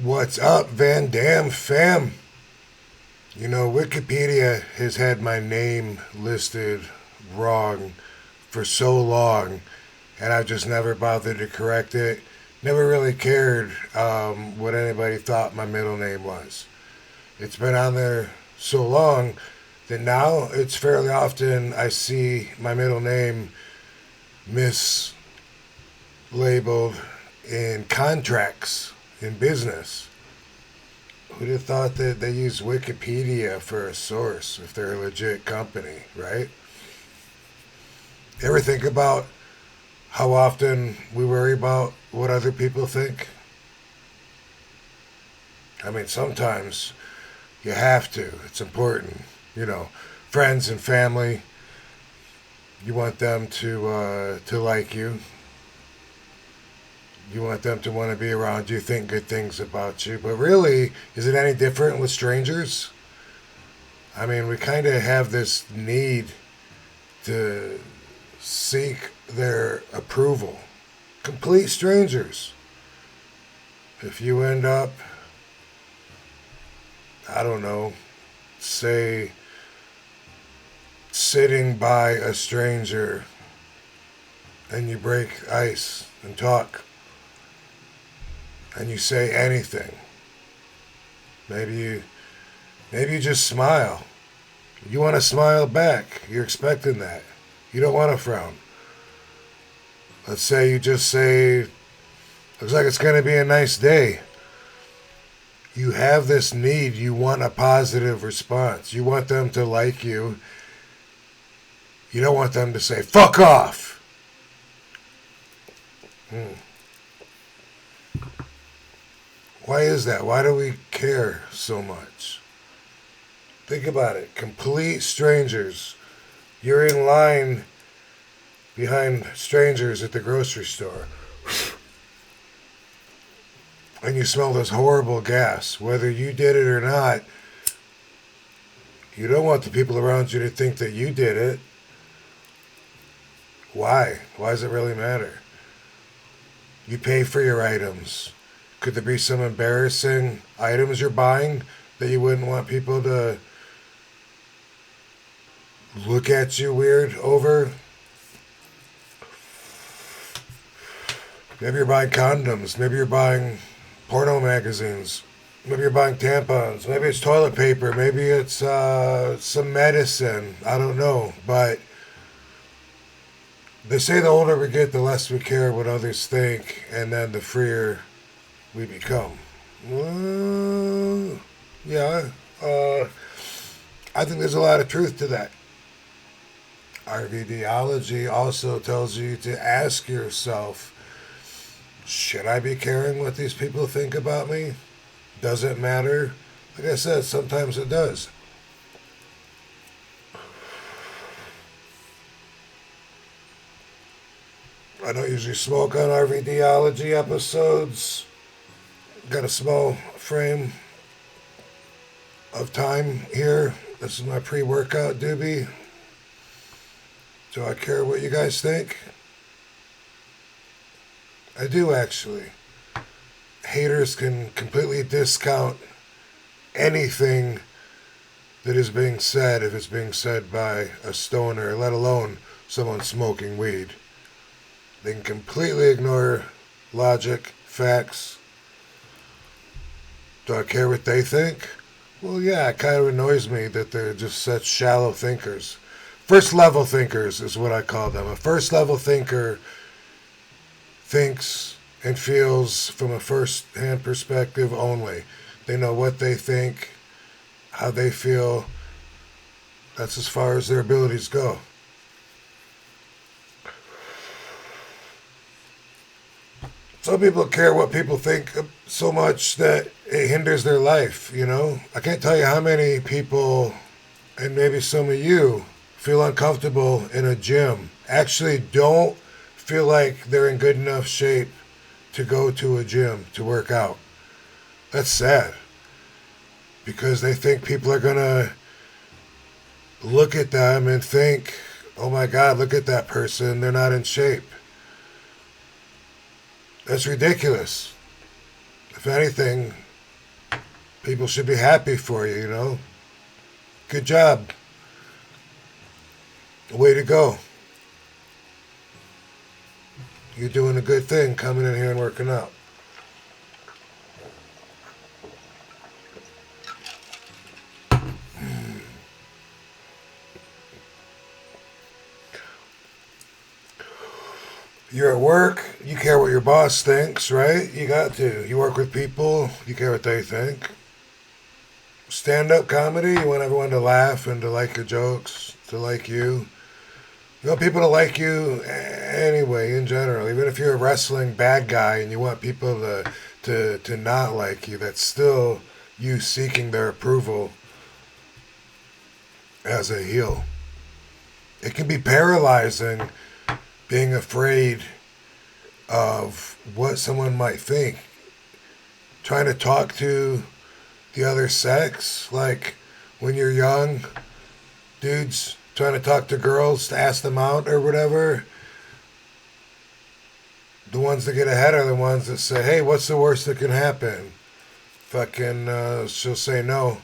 What's up, Van Dam fam? You know, Wikipedia has had my name listed wrong for so long, and I've just never bothered to correct it. Never really cared what anybody thought my middle name was. It's been on there so long that now it's fairly often I see my middle name mislabeled in contracts in business. Who'd have thought that they use Wikipedia for a source if they're a legit company, right? Ever think about how often we worry about what other people think? I mean, sometimes you have to. It's important. You know, friends and family, you want them to like you. You want them to want to be around you, think good things about you. But really, is it any different with strangers? I mean, we kind of have this need to seek their approval. Complete strangers. If you end up, I don't know, say, sitting by a stranger and you break ice and talk and you say anything, maybe you just smile. You want to smile back. You're expecting that. You don't want to frown. Let's say you just say, looks like it's going to be a nice day. You have this need. You want a positive response. You want them to like you. You don't want them to say, fuck off. Why is that? Why do we care so much? Think about it. Complete strangers. You're in line behind strangers at the grocery store. And you smell this horrible gas. Whether you did it or not, you don't want the people around you to think that you did it. Why? Why does it really matter? You pay for your items. Could there be some embarrassing items you're buying that you wouldn't want people to look at you weird over? Maybe you're buying condoms. Maybe you're buying porno magazines. Maybe you're buying tampons. Maybe it's toilet paper. Maybe it's some medicine. I don't know. But they say the older we get, the less we care what others think, and then the freer we become. Yeah. I think there's a lot of truth to that. Rvdology also tells you to ask yourself, should I be caring what these people think about me? Does it matter? Like I said, sometimes it does. I don't usually smoke on Rvdology episodes. Got a small frame of time here. This is my pre-workout doobie. Do I care what you guys think? I do, actually. Haters can completely discount anything that is being said if it's being said by a stoner, let alone someone smoking weed. They can completely ignore logic, facts. Do I care what they think? Well, yeah, it kind of annoys me that they're just such shallow thinkers. First level thinkers is what I call them. A first level thinker thinks and feels from a first hand perspective only. They know what they think, how they feel. That's as far as their abilities go. Some people care what people think so much that it hinders their life, you know? I can't tell you how many people, and maybe some of you, feel uncomfortable in a gym. Actually don't feel like they're in good enough shape to go to a gym to work out. That's sad. Because they think people are going to look at them and think, oh my God, look at that person. They're not in shape. That's ridiculous. If anything, People should be happy for you, you know? Good job. Way to go. You're doing a good thing coming in here and working out. You're at work, you care what your boss thinks, right? You got to. You work with people, you care what they think. Stand up comedy, you want everyone to laugh and to like your jokes, to like you. You want people to like you anyway, in general. Even if you're a wrestling bad guy and you want people to not like you, that's still you seeking their approval as a heel. It can be paralyzing being afraid of what someone might think. Trying to talk to the other sex, like when you're young, dudes trying to talk to girls to ask them out or whatever. The ones that get ahead are the ones that say, hey, what's the worst that can happen? Fucking, she'll say no,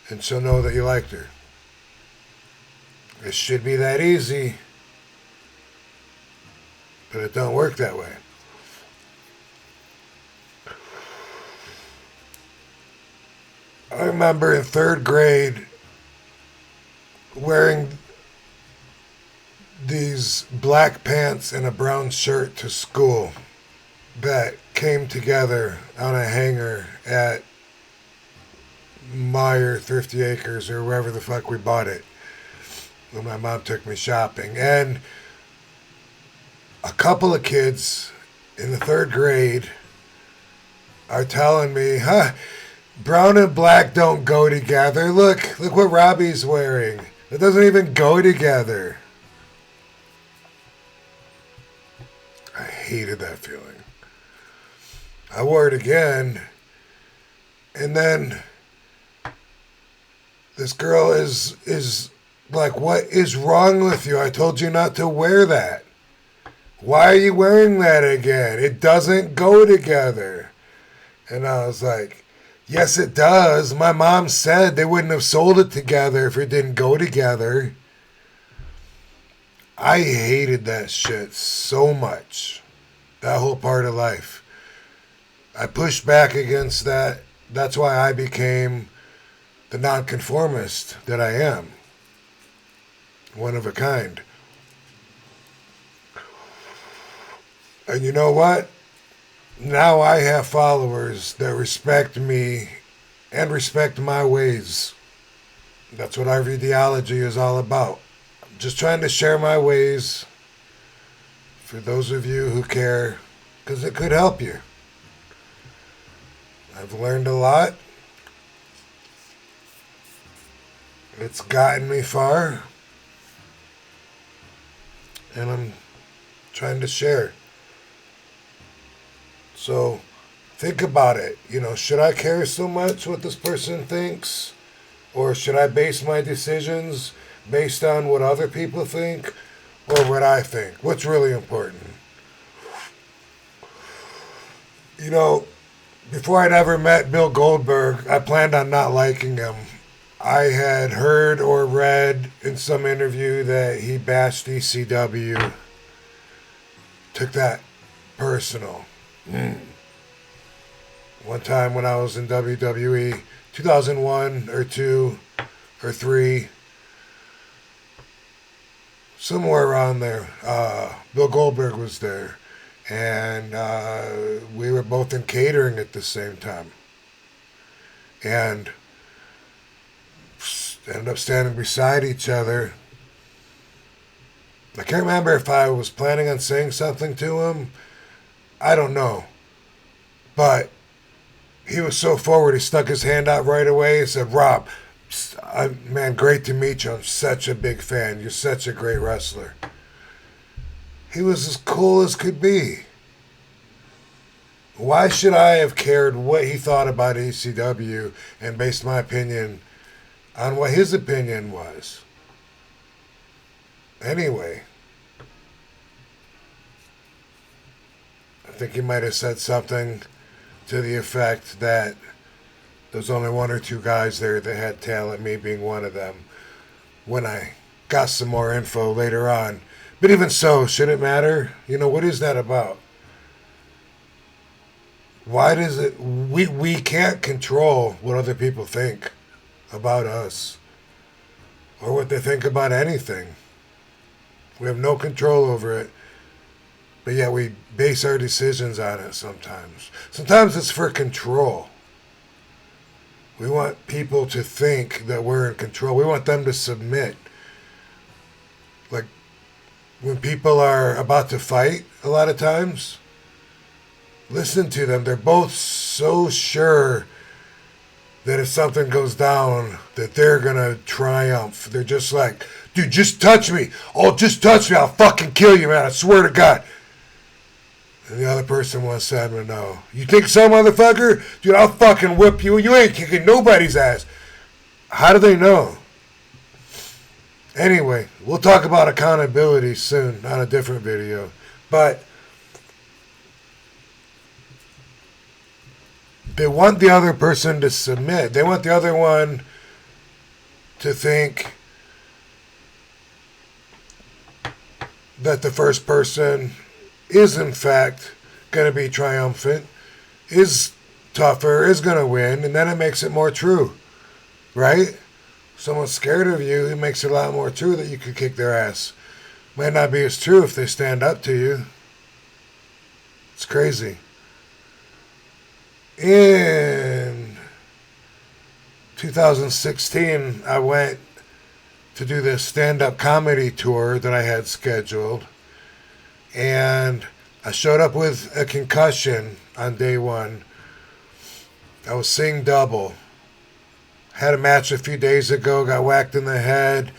and she'll know that you liked her. It should be that easy, but it don't work that way. I remember in third grade wearing these black pants and a brown shirt to school that came together on a hanger at Meyer Thrifty Acres or wherever the fuck we bought it when my mom took me shopping. And a couple of kids in the third grade are telling me, brown and black don't go together. Look what Robbie's wearing. It doesn't even go together. I hated that feeling. I wore it again, and then this girl is like, what is wrong with you? I told you not to wear that. Why are you wearing that again? It doesn't go together. And I was like, yes, it does. My mom said they wouldn't have sold it together if it didn't go together. I hated that shit so much. That whole part of life. I pushed back against that. That's why I became the nonconformist that I am. One of a kind. And you know what? Now I have followers that respect me and respect my ways. That's what Rvdology is all about. I'm just trying to share my ways for those of you who care, because it could help you. I've learned a lot. It's gotten me far. And I'm trying to share. So think about it. You know, should I care so much what this person thinks? Or should I base my decisions based on what other people think or what I think? What's really important? You know, before I'd ever met Bill Goldberg, I planned on not liking him. I had heard or read in some interview that he bashed ECW. Took that personal. One time when I was in WWE, 2001 or 2 or 3, somewhere around there, Bill Goldberg was there. And we were both in catering at the same time. And ended up standing beside each other. I can't remember if I was planning on saying something to him. I don't know. But he was so forward, he stuck his hand out right away and said, Rob, man, great to meet you. I'm such a big fan. You're such a great wrestler. He was as cool as could be. Why should I have cared what he thought about ECW and based my opinion on what his opinion was? Anyway, I think he might have said something to the effect that There's only one or two guys there that had talent, me being one of them, when I got some more info later on. But even so, should it matter? What is that about? Why does it... We can't control what other people think about us or what they think about anything. We have no control over it, but yet we base our decisions on it sometimes. Sometimes it's for control. We want people to think that we're in control. We want them to submit. Like when people are about to fight, a lot of times, listen to them. They're both so sure that if something goes down, that they're going to triumph. They're just like, dude, just touch me. Oh, just touch me. I'll fucking kill you, man. I swear to God. And the other person wants them to know. You think so, motherfucker? Dude, I'll fucking whip you. You ain't kicking nobody's ass. How do they know? Anyway, we'll talk about accountability soon on a different video. But they want the other person to submit. They want the other one to think that the first person is in fact going to be triumphant, is tougher, is going to win, and then it makes it more true, right? Someone's scared of you, it makes it a lot more true that you could kick their ass. Might not be as true if they stand up to you. It's crazy. In 2016, I went to do this stand-up comedy tour that I had scheduled. And I showed up with a concussion on day one. I was seeing double. Had a match a few days ago, got whacked in the head.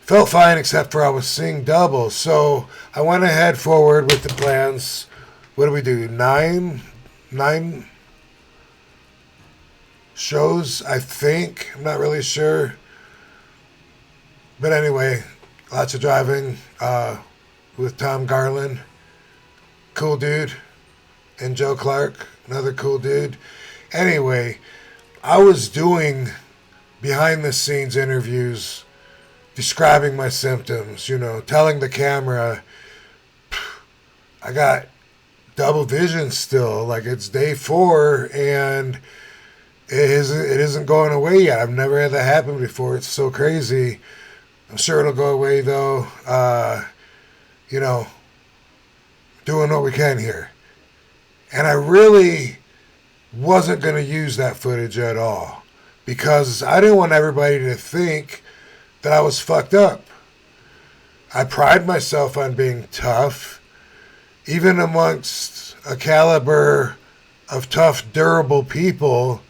Felt fine except for I was seeing double. So I went ahead forward with the plans. What do we do? Nine shows, I think. I'm not really sure. But anyway, lots of driving with Tom Garland. Cool dude. And Joe Clark, another cool dude. Anyway, I was doing behind the scenes interviews describing my symptoms, telling the camera I got double vision still. Like it's day 4 and it isn't going away yet. I've never had that happen before. It's so crazy. I'm sure it'll go away though. Doing what we can here. And I really wasn't going to use that footage at all because I didn't want everybody to think that I was fucked up. I pride myself on being tough, even amongst a caliber of tough, durable people.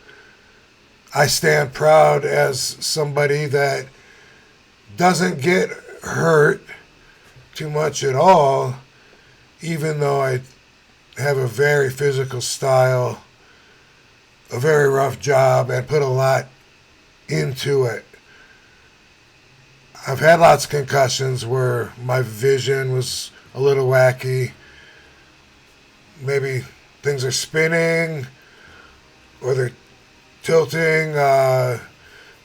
I stand proud as somebody that doesn't get hurt too much at all, even though I have a very physical style, a very rough job, and put a lot into it. I've had lots of concussions where my vision was a little wacky. Maybe things are spinning or they're tilting.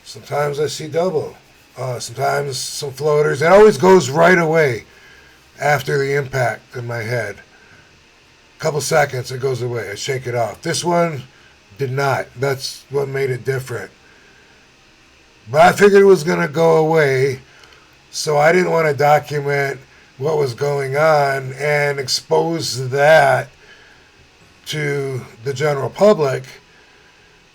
Sometimes I see double. Sometimes some floaters. It always goes right away after the impact in my head. A couple seconds, it goes away. I shake it off. This one did not. That's what made it different. But I figured it was going to go away, so I didn't want to document what was going on and expose that to the general public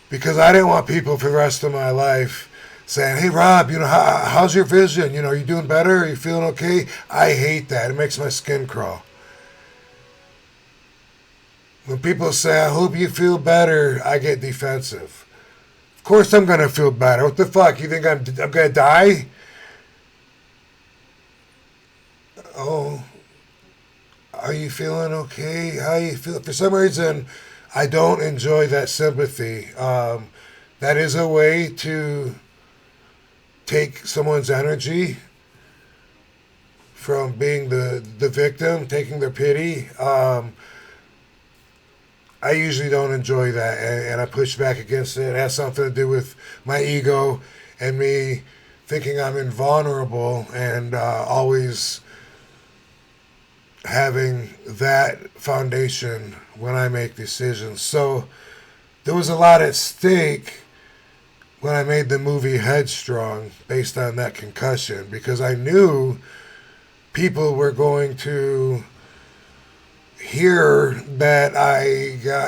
because I didn't want people for the rest of my life saying, hey, Rob, how's your vision? Are you doing better? Are you feeling okay? I hate that. It makes my skin crawl. When people say, I hope you feel better, I get defensive. Of course I'm going to feel better. What the fuck? You think I'm going to die? Oh, are you feeling okay? How you feel? For some reason, I don't enjoy that sympathy. That is a way to take someone's energy from being the victim, taking their pity. I usually don't enjoy that, and I push back against it. It has something to do with my ego and me thinking I'm invulnerable and always having that foundation when I make decisions. So there was a lot at stake when I made the movie Headstrong based on that concussion, because I knew people were going to hear that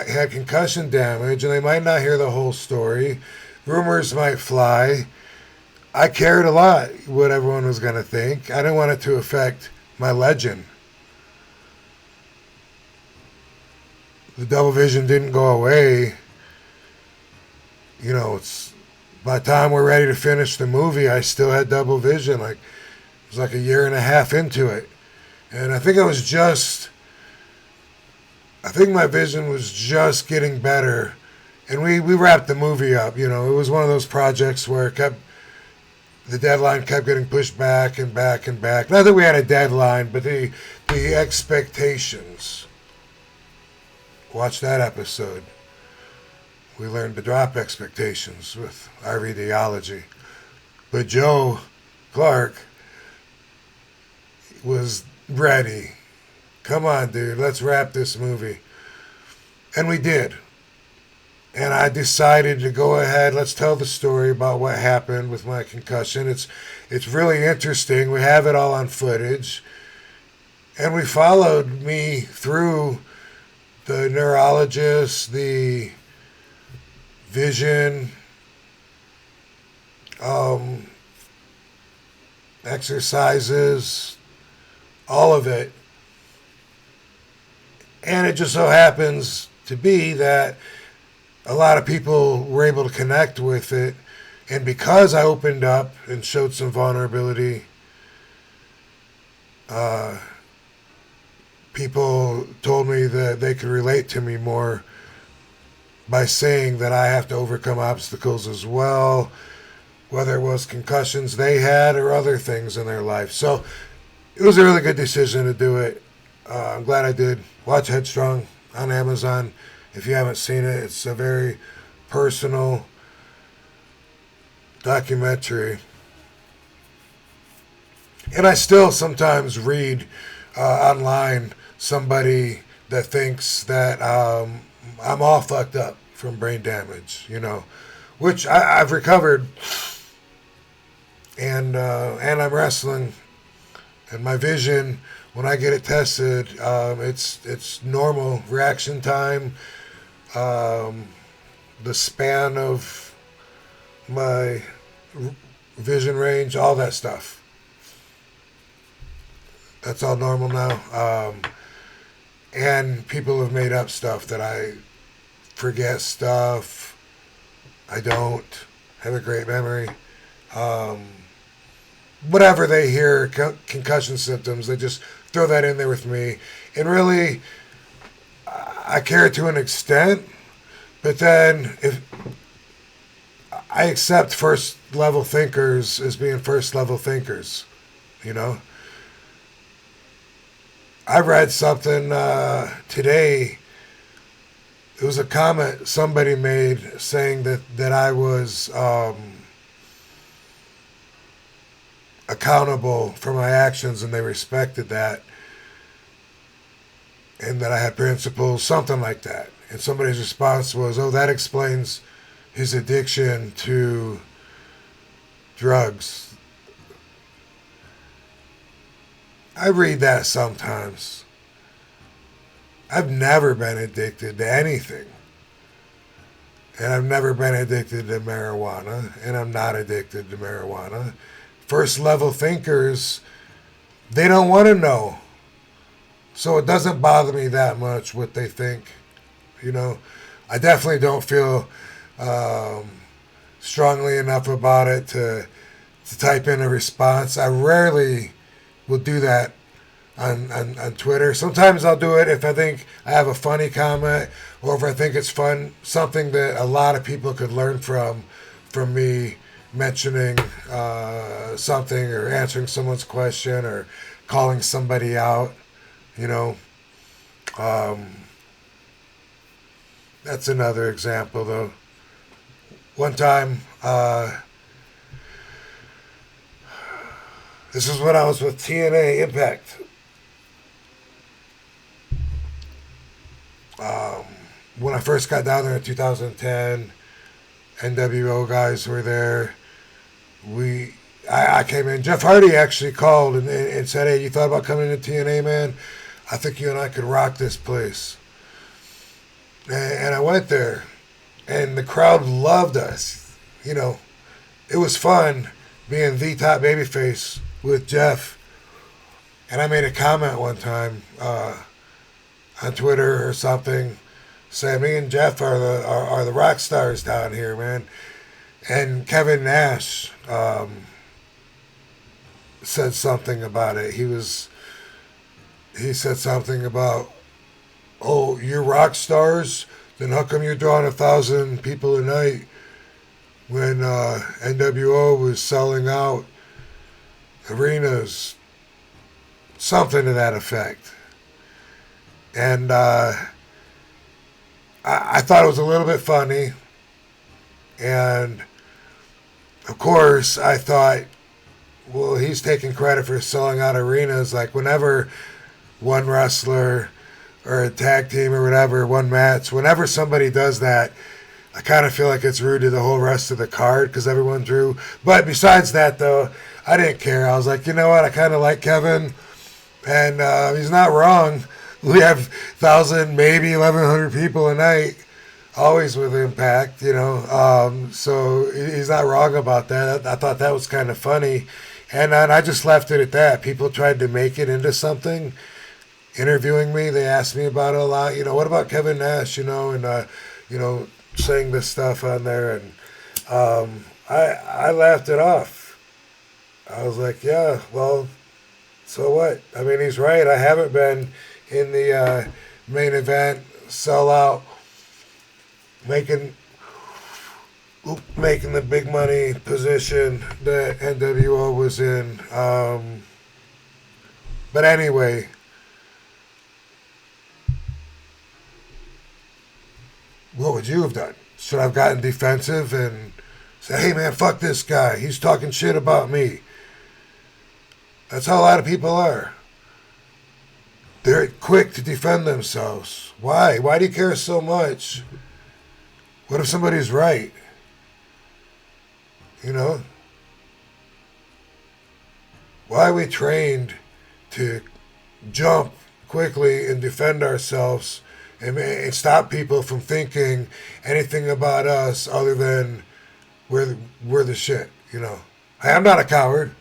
had concussion damage and they might not hear the whole story. Rumors might fly. I cared a lot what everyone was going to think. I didn't want it to affect my legend. The double vision didn't go away. You know, it's by the time we're ready to finish the movie, I still had double vision. Like, it was like a year and a half into it. And I think I think my vision was just getting better. And we wrapped the movie up. You know, it was one of those projects where the deadline kept getting pushed back and back and back. Not that we had a deadline, but the expectations. Watch that episode. We learned to drop expectations with Rvdology. But Joe Clark was ready. Come on, dude, let's wrap this movie. And we did. And I decided to go ahead, let's tell the story about what happened with my concussion. It's really interesting. We have it all on footage. And we followed me through the neurologist, the vision, exercises, all of it. And it just so happens to be that a lot of people were able to connect with it. And because I opened up and showed some vulnerability, people told me that they could relate to me more by saying that I have to overcome obstacles as well, whether it was concussions they had or other things in their life. So it was a really good decision to do it. I'm glad I did. Watch Headstrong on Amazon. If you haven't seen it, it's a very personal documentary. And I still sometimes read online somebody that thinks that I'm all fucked up from brain damage, you know, which I've recovered, and I'm wrestling, and my vision, when I get it tested, it's normal reaction time, the span of my vision range, all that stuff. That's all normal now. And people have made up stuff that I forget stuff. I don't have a great memory. Whatever they hear, concussion symptoms, they just throw that in there with me. And really, I care to an extent, but then if I accept first level thinkers as being first level thinkers, you know. I read something today. It was a comment somebody made saying that I was accountable for my actions, and they respected that, and that I had principles, something like that. And somebody's response was, "Oh, that explains his addiction to drugs." I read that sometimes. I've never been addicted to anything. And I've never been addicted to marijuana. And I'm not addicted to marijuana. First level thinkers, they don't want to know. So it doesn't bother me that much what they think. You know, I definitely don't feel strongly enough about it to type in a response. I rarely will do that on Twitter. Sometimes I'll do it if I think I have a funny comment, or if I think it's fun, something that a lot of people could learn from me mentioning something, or answering someone's question, or calling somebody out, you know. That's another example, though. One time, this is when I was with TNA Impact. Um, when I first got down there in 2010, NWO guys were there. I came in. Jeff Hardy actually called and said, "Hey, you thought about coming to TNA, man? I think you and I could rock this place." And I went there, and the crowd loved us. You know, it was fun being the top babyface with Jeff. And I made a comment one time on Twitter or something, saying me and Jeff are the rock stars down here, man. And Kevin Nash said something about it. He said something about, "Oh, you're rock stars? Then how come you're drawing 1,000 people a night when NWO was selling out arenas?" Something to that effect. And I thought it was a little bit funny. And of course, I thought, well, he's taking credit for selling out arenas. Like, whenever one wrestler or a tag team or whatever, one match, whenever somebody does that, I kind of feel like it's rude to the whole rest of the card because everyone drew. But besides that, though, I didn't care. I was like, you know what? I kind of like Kevin, and he's not wrong. We have 1,000, maybe 1,100 people a night, always with Impact, you know. So he's not wrong about that. I thought that was kind of funny. And I just left it at that. People tried to make it into something. Interviewing me, they asked me about it a lot. You know, what about Kevin Nash, you know, and, you know, saying this stuff on there. And I laughed it off. I was like, yeah, well, so what? I mean, he's right. I haven't been in the main event, sell out, making the big money position that NWO was in. But anyway, what would you have done? Should I have gotten defensive and said, "Hey man, fuck this guy. He's talking shit about me"? That's how a lot of people are. They're quick to defend themselves. Why? Why do you care so much? What if somebody's right? You know? Why are we trained to jump quickly and defend ourselves and stop people from thinking anything about us other than we're the shit, you know? Hey, I'm not a coward.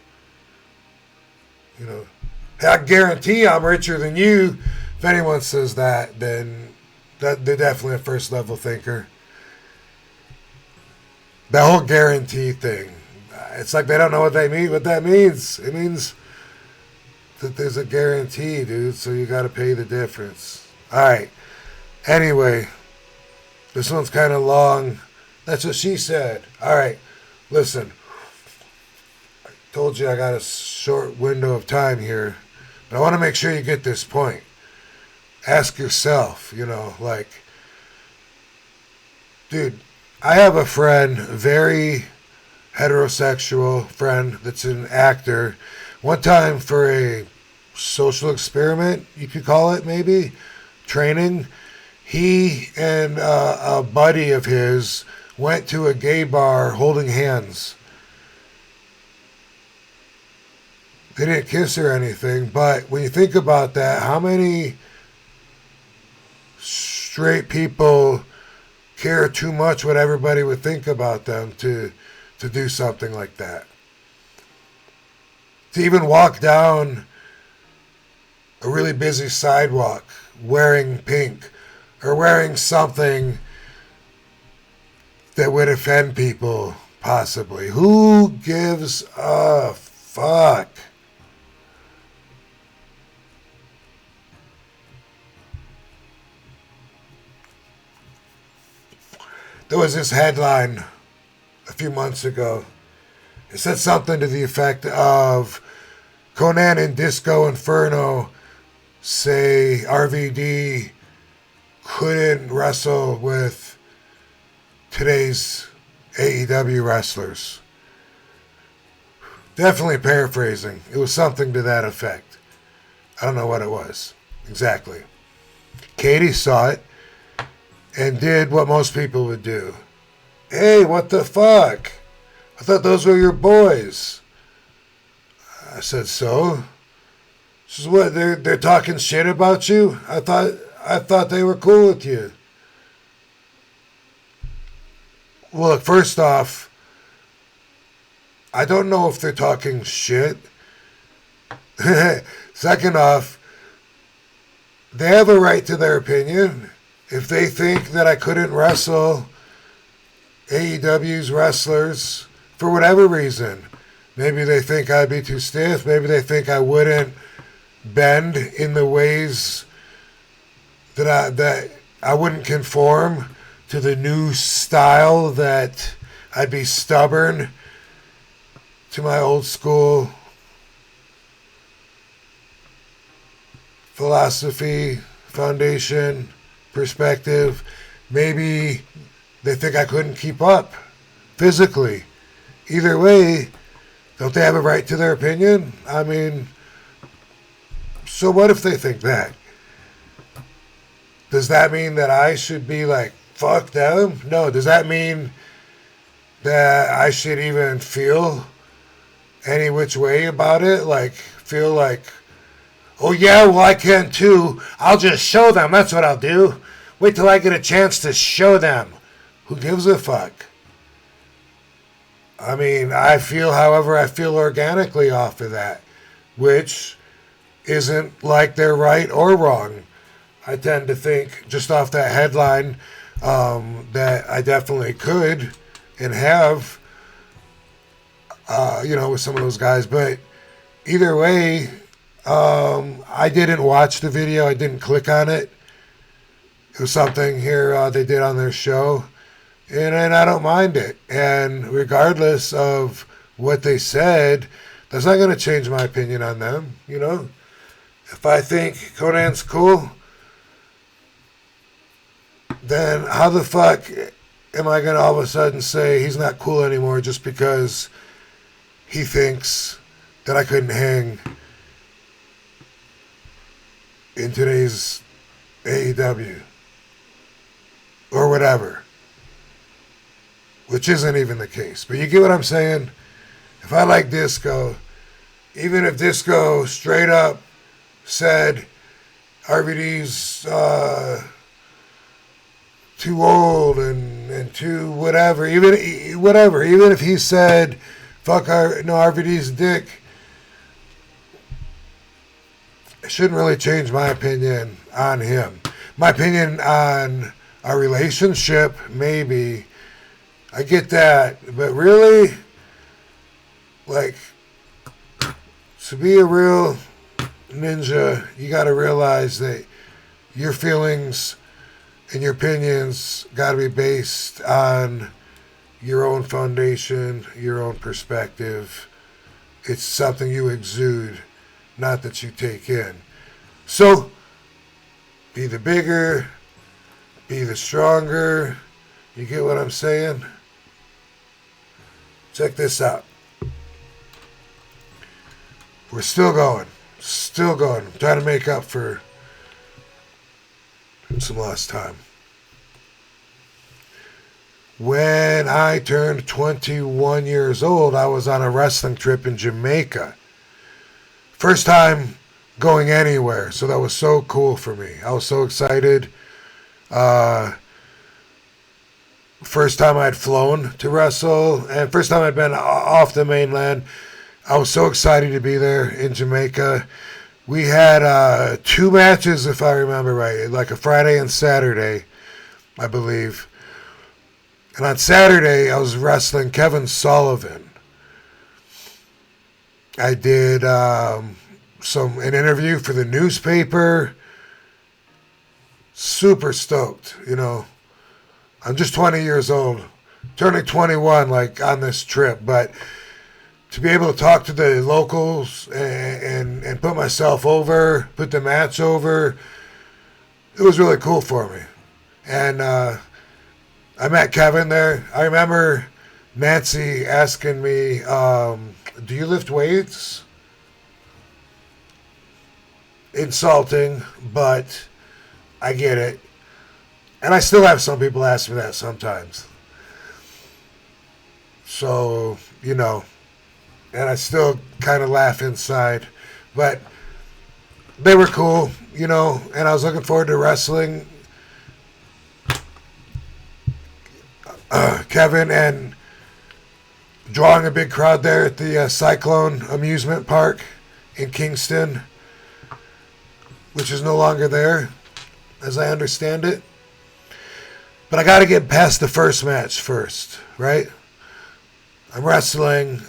You know, hey, I guarantee I'm richer than you. If anyone says that, then they're definitely a first level thinker. That whole guarantee thing, it's like they don't know what that means. It means that there's a guarantee, dude, so you got to pay the difference. All right. Anyway, this one's kind of long. That's what she said. All right, listen. I told you I got a short window of time here, but I want to make sure you get this point. Ask yourself, you know, like, dude, I have a friend, very heterosexual friend that's an actor. One time for a social experiment, you could call it maybe, training, he and a buddy of his went to a gay bar holding hands. They didn't kiss or anything, but when you think about that, how many straight people care too much what everybody would think about them to do something like that? To even walk down a really busy sidewalk wearing pink or wearing something that would offend people, possibly. Who gives a fuck? There was this headline a few months ago. It said something to the effect of Conan and Disco Inferno say RVD couldn't wrestle with today's AEW wrestlers. Definitely paraphrasing. It was something to that effect. I don't know what it was exactly. Katie saw it and did what most people would do. Hey, what the fuck? I thought those were your boys. I said, so? She says, what, they're talking shit about you? I thought they were cool with you. Well, look, first off, I don't know if they're talking shit. Second off, they have a right to their opinion. If they think that I couldn't wrestle AEW's wrestlers for whatever reason, maybe they think I'd be too stiff, maybe they think I wouldn't bend in the ways that I wouldn't conform to the new style, that I'd be stubborn to my old school philosophy, foundation, perspective. Maybe they think I couldn't keep up physically. Either way, don't they have a right to their opinion? I mean, so what if they think that? Does that mean that I should be like, fuck them? No. Does that mean that I should even feel any which way about it? Like, feel like, oh yeah, well I can too. I'll just show them. That's what I'll do. Wait till I get a chance to show them. Who gives a fuck? I mean, I feel however I feel organically off of that, which isn't like they're right or wrong. I tend to think, just off that headline, that I definitely could and have, with some of those guys. But either way, I didn't watch the video. I didn't click on it. It was something here they did on their show, and I don't mind it. And regardless of what they said, that's not going to change my opinion on them. If I think Conan's cool, then how the fuck am I going to all of a sudden say he's not cool anymore just because he thinks that I couldn't hang in today's AEW or whatever, which isn't even the case. But you get what I'm saying? If I like Disco, even if Disco straight up said RVD's too old and too whatever, even if he said fuck RVD's dick, it shouldn't really change my opinion on him. My opinion on our relationship, maybe. I get that, but really, like, to be a real ninja, you got to realize that your feelings and your opinions got to be based on your own foundation, your own perspective. It's something you exude, not that you take in. So, be the bigger, be the stronger. You get what I'm saying? Check this out. We're still going. I'm trying to make up for some lost time. When I turned 21 years old, I was on a wrestling trip in Jamaica. First time going anywhere, so that was so cool for me. I was so excited. First time I'd flown to wrestle, and first time I'd been off the mainland. I was so excited to be there in Jamaica. We had 2 matches, if I remember right, like a Friday and Saturday, I believe. And on Saturday, I was wrestling Kevin Sullivan. I did an interview for the newspaper. Super stoked, I'm just 20 years old, turning 21 like on this trip, but to be able to talk to the locals and put myself over, put the match over, it was really cool for me. And I met Kevin there. I remember Nancy asking me, do you lift weights? Insulting, but I get it. And I still have some people ask me that sometimes. So, you know, and I still kind of laugh inside. But they were cool, you know, and I was looking forward to wrestling Kevin and drawing a big crowd there at the Cyclone Amusement Park in Kingston, which is no longer there, as I understand it. But I got to get past the first match first, right? I'm wrestling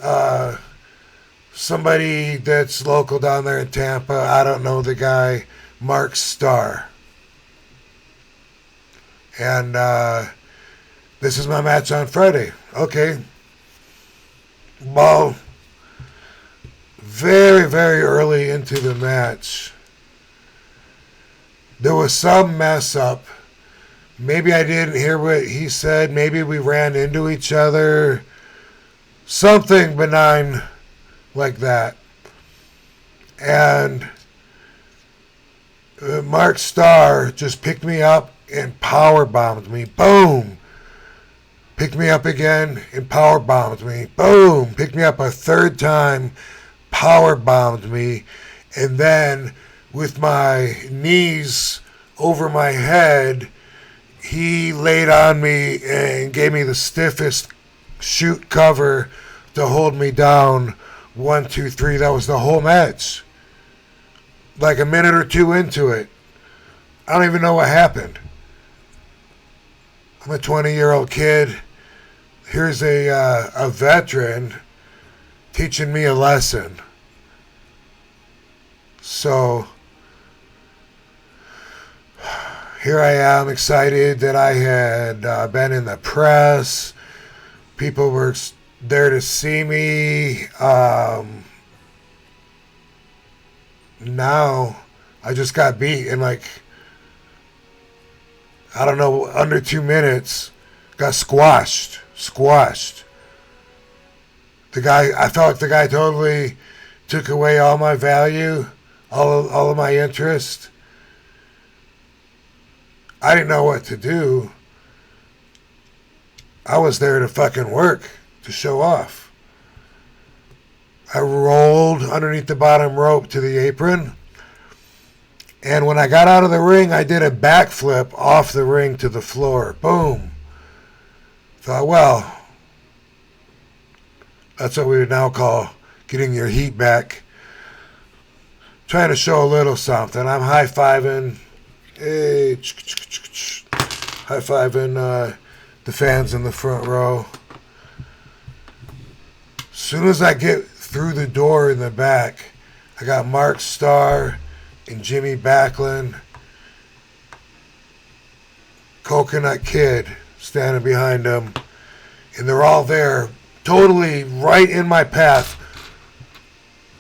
somebody that's local down there in Tampa. I don't know the guy, Mark Starr. And this is my match on Friday. Okay. Well, very, very early into the match, there was some mess up. Maybe I didn't hear what he said. Maybe we ran into each other. Something benign like that. And Mark Starr just picked me up and power bombed me. Boom. Picked me up again and power bombed me. Boom. Picked me up a third time, power bombed me. And then with my knees over my head, he laid on me and gave me the stiffest shoot cover to hold me down. 1, 2, 3. That was the whole match. Like a minute or two into it. I don't even know what happened. I'm a 20-year-old kid. Here's a veteran teaching me a lesson. So here I am, excited that I had been in the press. People were there to see me. Now I just got beat in like, I don't know, under 2 minutes. Got squashed. The guy, I felt like the guy totally took away all my value, all of my interest. I didn't know what to do. I was there to fucking work, to show off. I rolled underneath the bottom rope to the apron. And when I got out of the ring, I did a backflip off the ring to the floor. Boom. Thought, well, that's what we would now call getting your heat back. Trying to show a little something. I'm high-fiving. Hey, high-fiving the fans in the front row. As soon as I get through the door in the back, I got Mark Starr and Jimmy Backlund, Coconut Kid standing behind them, and they're all there, totally right in my path.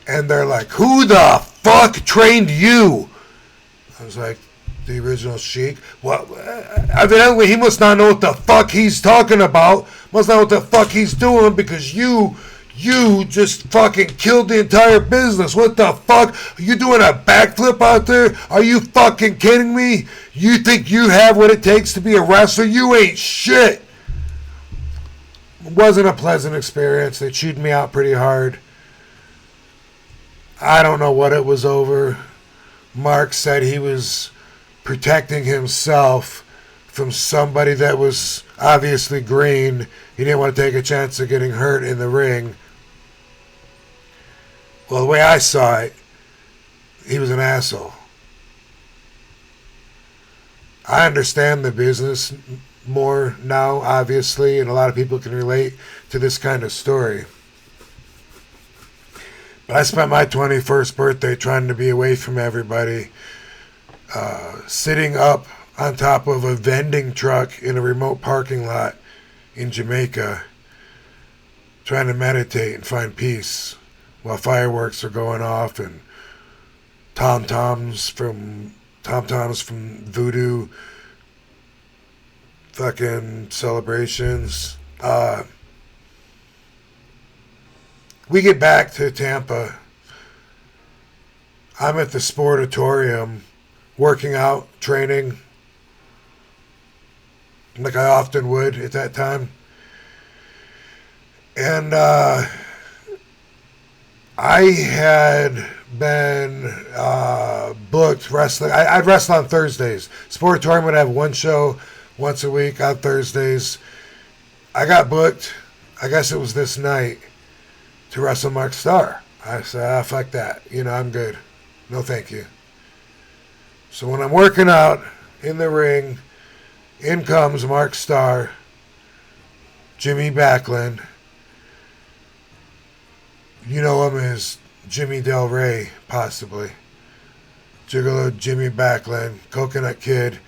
And they're like, "Who the fuck trained you?" I was like, "The original Sheik." Well, evidently he must not know what the fuck he's talking about. Must not know what the fuck he's doing, because you just fucking killed the entire business. What the fuck? Are you doing a backflip out there? Are you fucking kidding me? You think you have what it takes to be a wrestler? You ain't shit. It wasn't a pleasant experience. They chewed me out pretty hard. I don't know what it was over. Mark said he was protecting himself from somebody that was obviously green. He didn't want to take a chance of getting hurt in the ring. Well, the way I saw it, he was an asshole. I understand the business more now, obviously, and a lot of people can relate to this kind of story. But I spent my 21st birthday trying to be away from everybody, sitting up on top of a vending truck in a remote parking lot in Jamaica, trying to meditate and find peace while fireworks are going off and tom-toms from voodoo fucking celebrations. We get back to Tampa. I'm at the Sportatorium working out, training, like I often would at that time. And I had been booked wrestling. I'd wrestle on Thursdays. Sportatorium would have one show once a week on Thursdays. I got booked, I guess it was this night, to wrestle Mark Starr. I said, fuck that. I'm good. No thank you. So when I'm working out in the ring, in comes Mark Starr, Jimmy Backlund. You know him as Jimmy Del Rey, possibly. Gigolo Jimmy Backlund, Coconut Kid.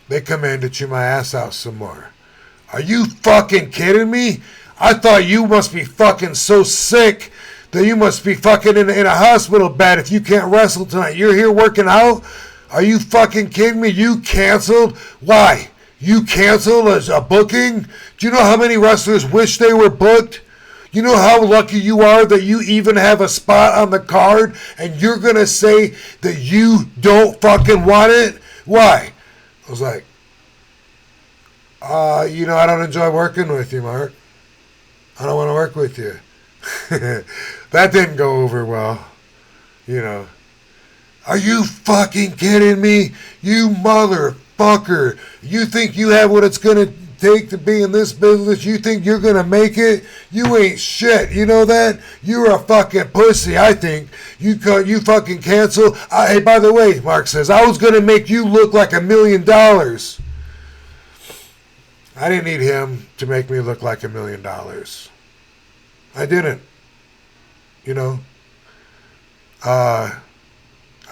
They come in to chew my ass out some more. Are you fucking kidding me? I thought you must be fucking so sick that you must be fucking in a hospital bed if you can't wrestle tonight. You're here working out? Are you fucking kidding me? You canceled? Why? You canceled a booking? Do you know how many wrestlers wish they were booked? You know how lucky you are that you even have a spot on the card and you're going to say that you don't fucking want it? Why? I was like, I don't enjoy working with you, Mark. I don't want to work with you. That didn't go over well. Are you fucking kidding me? You motherfucker. You think you have what it's going to take to be in this business? You think you're going to make it? You ain't shit. You know that? You're a fucking pussy, I think. You fucking cancel. Hey, by the way, Mark says, I was going to make you look like $1 million. I didn't need him to make me look like $1 million. I didn't.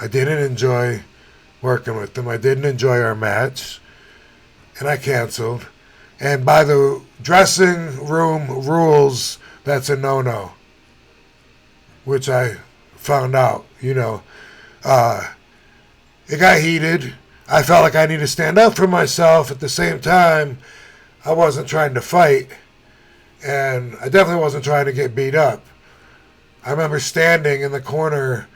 I didn't enjoy working with them. I didn't enjoy our match. And I canceled. And by the dressing room rules, that's a no-no. Which I found out, It got heated. I felt like I needed to stand up for myself. At the same time, I wasn't trying to fight. And I definitely wasn't trying to get beat up. I remember standing in the corner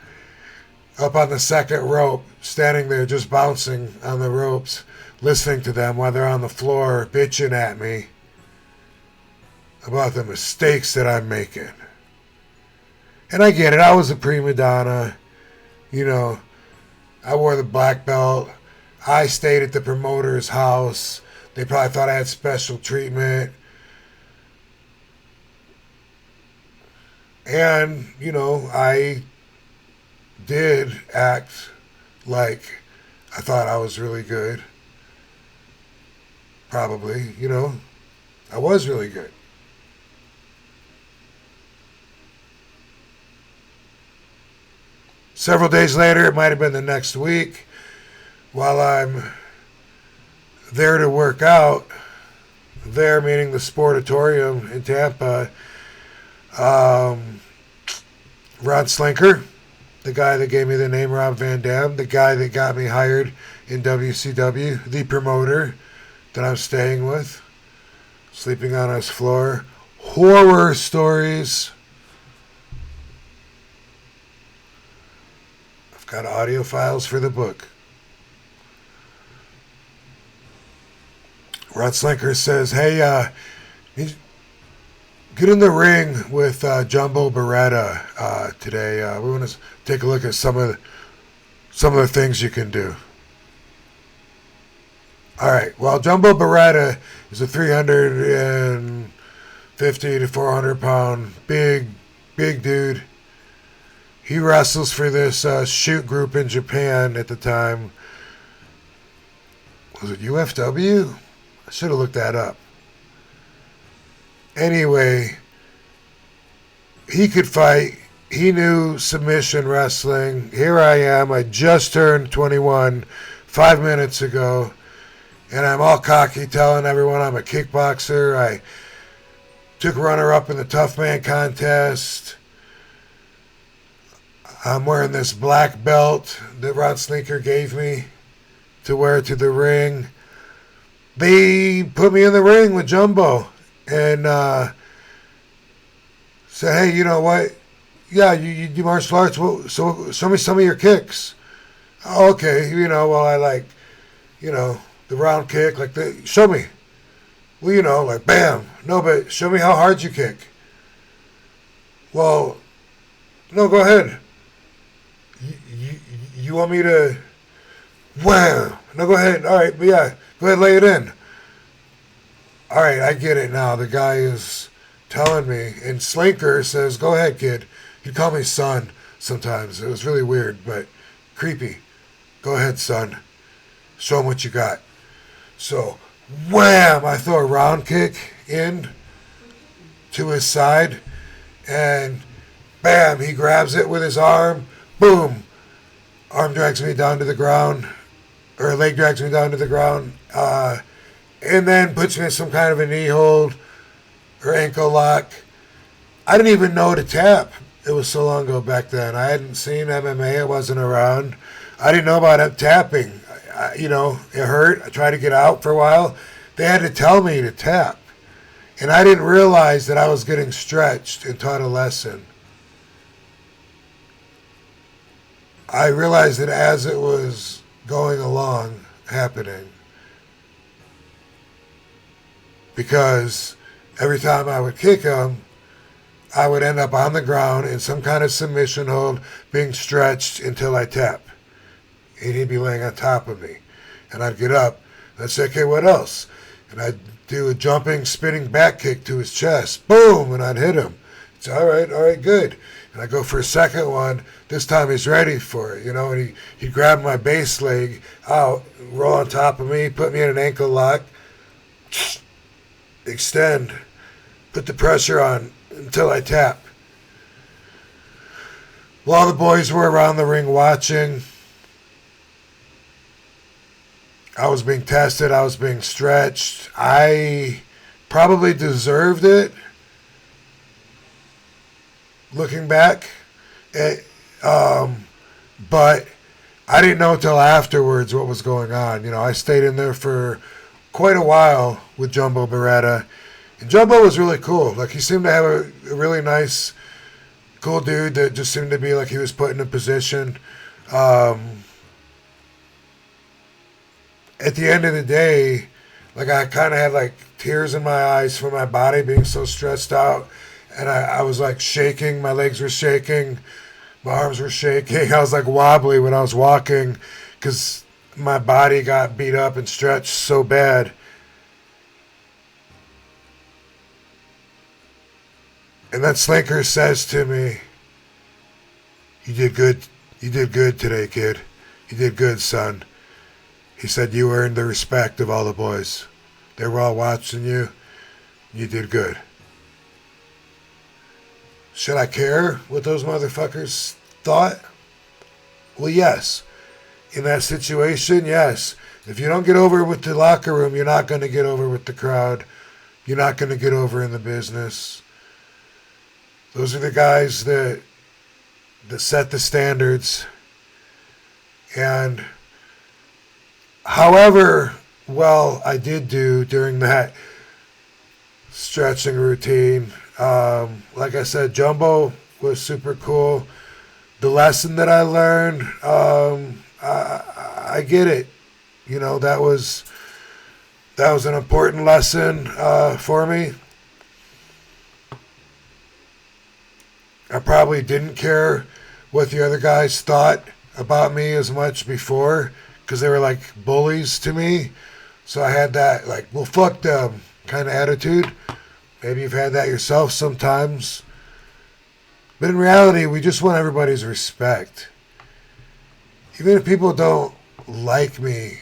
up on the second rope, standing there just bouncing on the ropes, listening to them while they're on the floor bitching at me about the mistakes that I'm making. And I get it. I was a prima donna. I wore the black belt. I stayed at the promoter's house. They probably thought I had special treatment. And, I did act like I thought I was really good. Probably, I was really good. Several days later, it might have been the next week, while I'm there to work out, there meaning the Sportatorium in Tampa, Ron Slinker, the guy that gave me the name Rob Van Dam, the guy that got me hired in WCW, the promoter that I'm staying with, sleeping on his floor, horror stories. I've got audio files for the book. Ron Slinker says, hey, get in the ring with Jumbo Beretta today. We want to take a look at some of the things you can do. All right. Well, Jumbo Beretta is a 350 to 400 pound big dude. He wrestles for this shoot group in Japan at the time. Was it UFW? I should have looked that up. Anyway, he could fight. He knew submission wrestling. Here I am. I just turned 21 5 minutes ago. And I'm all cocky telling everyone I'm a kickboxer. I took runner-up in the Tough Man contest. I'm wearing this black belt that Ron Slinker gave me to wear to the ring. they put me in the ring with Jumbo and said, hey, you know what? Yeah, you do martial arts. Well, so show me some of your kicks. Oh, okay, well, I like, the round kick, like show me. Well, like, bam. No, but show me how hard you kick. Well, no, go ahead. You want me to, wham. No, go ahead. All right, but yeah, go ahead, lay it in. All right, I get it now. The guy is telling me, and Slinker says, go ahead, kid. He'd call me son sometimes. It was really weird, but creepy. Go ahead, son. Show him what you got. So, wham! I throw a round kick in to his side, and bam! He grabs it with his arm. Boom! Arm drags me down to the ground, or leg drags me down to the ground, and then puts me in some kind of a knee hold or ankle lock. I didn't even know to tap. It was so long ago back then. I hadn't seen MMA. I wasn't around. I didn't know about tapping. It hurt. I tried to get out for a while. They had to tell me to tap. And I didn't realize that I was getting stretched and taught a lesson. I realized it as it was going along, happening. Because every time I would kick him, I would end up on the ground in some kind of submission hold, being stretched until I tap. And he'd be laying on top of me. And I'd get up. And I'd say, okay, what else? And I'd do a jumping, spinning back kick to his chest. Boom! And I'd hit him. It's all right, good. And I go for a second one. This time he's ready for it, and he'd grab my base leg out, roll on top of me, put me in an ankle lock, extend, put the pressure on until I tap. While the boys were around the ring watching, I was being tested. I was being stretched. I probably deserved it. Looking back, but I didn't know until afterwards what was going on. I stayed in there for quite a while with Jumbo Beretta. And Jumbo was really cool. Like, he seemed to have a really nice, cool dude that just seemed to be like he was put in a position. At the end of the day, like, I kind of had like tears in my eyes from my body being so stressed out. And I was like shaking. My legs were shaking. My arms were shaking. I was like wobbly when I was walking because my body got beat up and stretched so bad. And then Slinker says to me, you did good. You did good today, kid. You did good, son. He said you earned the respect of all the boys. They were all watching you. You did good. Should I care what those motherfuckers thought? Well, yes. In that situation, yes. If you don't get over with the locker room, you're not going to get over with the crowd. You're not going to get over in the business. Those are the guys that set the standards. And however well I did do during that stretching routine, like I said, Jumbo was super cool. The lesson that I learned, I get it. That was an important lesson for me. I probably didn't care what the other guys thought about me as much before because they were like bullies to me. So I had that like, well, fuck them kind of attitude. Maybe you've had that yourself sometimes. But in reality, we just want everybody's respect. Even if people don't like me,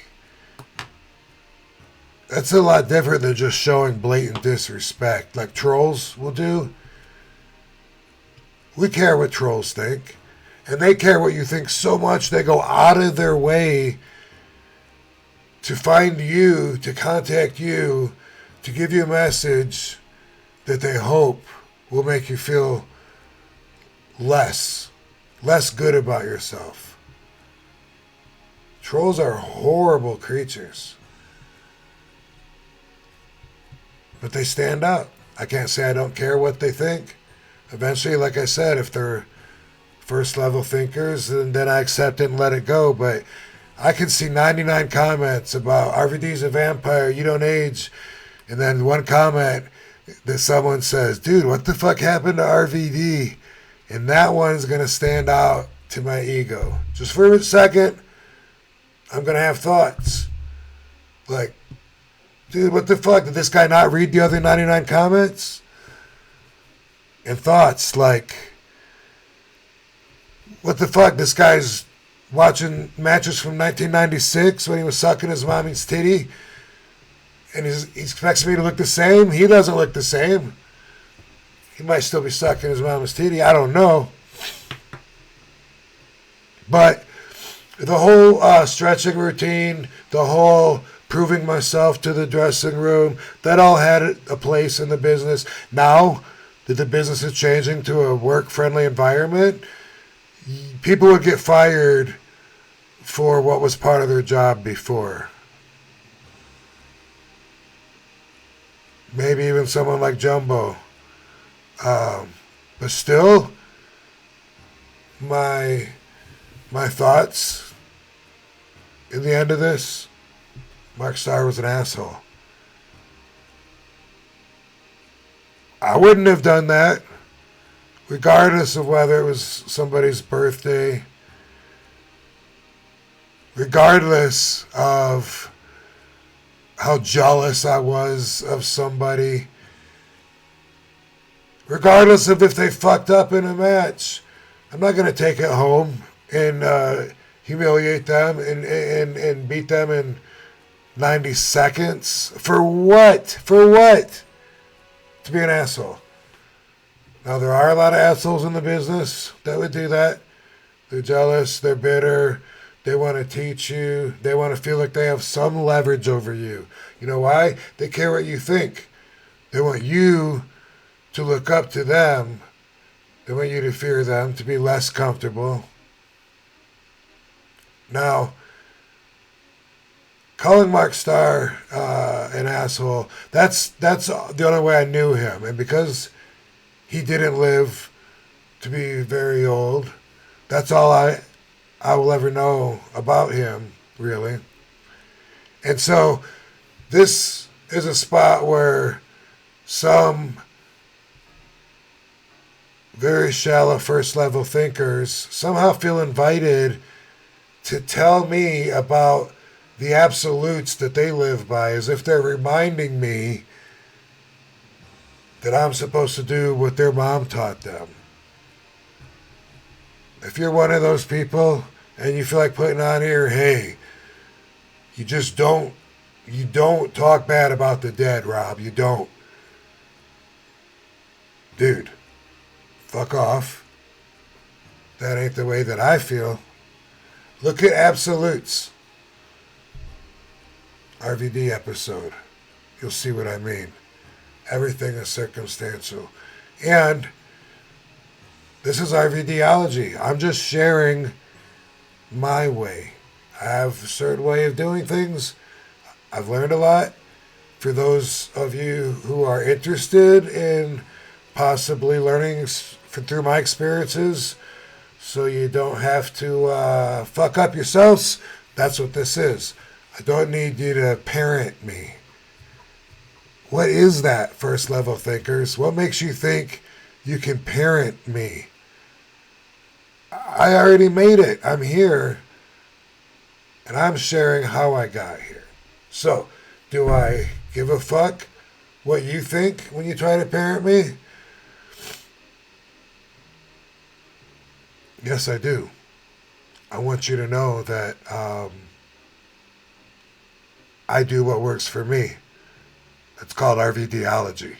that's a lot different than just showing blatant disrespect like trolls will do. We care what trolls think. And they care what you think so much they go out of their way to find you, to contact you, to give you a message that they hope will make you feel less good about yourself. Trolls are horrible creatures. but they stand out. I can't say I don't care what they think. Eventually, like I said, if they're first level thinkers, then I accept it and let it go. But I can see 99 comments about RVD's a vampire, you don't age. And then one comment that someone says, dude, what the fuck happened to RVD? And that one's going to stand out to my ego. Just for a second, I'm going to have thoughts. Like, dude, what the fuck? Did this guy not read the other 99 comments? And thoughts like, what the fuck? This guy's watching matches from 1996 when he was sucking his mommy's titty. And he expects me to look the same? He doesn't look the same. He might still be sucking his mama's titty. I don't know. But the whole stretching routine, the whole proving myself to the dressing room, that all had a place in the business. Now that the business is changing to a work-friendly environment, people would get fired for what was part of their job before. Maybe even someone like Jumbo. But still, my thoughts in the end of this, Mark Starr was an asshole. I wouldn't have done that, regardless of whether it was somebody's birthday, regardless of how jealous I was of somebody, regardless of if they fucked up in a match. I'm not going to take it home and humiliate them and beat them in 90 seconds. For what? For what? To be an asshole. Now, there are a lot of assholes in the business that would do that. They're jealous. They're bitter. They want to teach you. They want to feel like they have some leverage over you. You know why? They care what you think. They want you to look up to them. They want you to fear them, to be less comfortable. Now, calling Mark Starr an asshole, that's the only way I knew him. And because he didn't live to be very old, that's all I will ever know about him, really. And so this is a spot where some very shallow first level thinkers somehow feel invited to tell me about the absolutes that they live by, as if they're reminding me that I'm supposed to do what their mom taught them. If you're one of those people and you feel like putting on here, hey, you don't talk bad about the dead, Rob. You don't. Dude, fuck off. That ain't the way that I feel. Look at absolutes. RVD episode. You'll see what I mean. Everything is circumstantial. And this is Rvdology. I'm just sharing my way. I have a certain way of doing things. I've learned a lot. For those of you who are interested in possibly learning through my experiences, so you don't have to fuck up yourselves, that's what this is. I don't need you to parent me. What is that, first level thinkers? What makes you think you can parent me? I already made it. I'm here. And I'm sharing how I got here. So, do I give a fuck what you think when you try to parent me? Yes, I do. I want you to know that I do what works for me. It's called Rvdology.